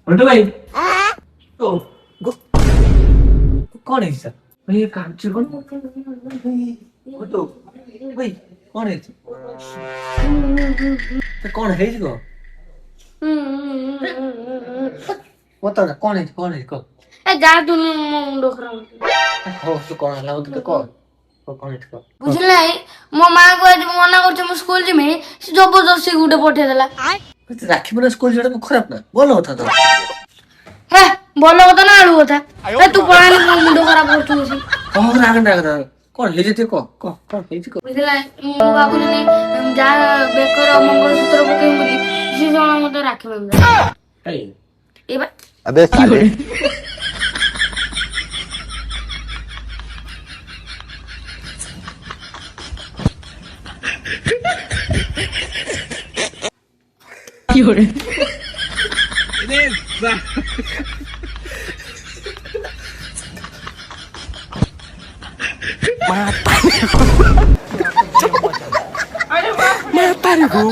बंटू भाई ओ कौन है सर भाई काम चल कौन बंटू भाई कौन है तो कौन है इसको बता ना कौन है इसको ए जा तू मुंडो खराब हो तो कौन है तो कौन कौन है इसको बुझल नाही मो मां को आज मना करछ मो स्कूल जिमे से जबरदस्ती गुटे पठे देला राखी बना स्कूल जोड़ा खराब ना बोलो था तो हे बोलो कथा ना आलू कथा ए तू पळाली मो मुंडो खराब करछु सी और राग कौन ले जेते कौन है इसको बुझल नाही मो बाबू ने जा बेकर मंगलसूत्र पके मुली से जणा मते राखी बंदा ए बा अबे साले mata nih gue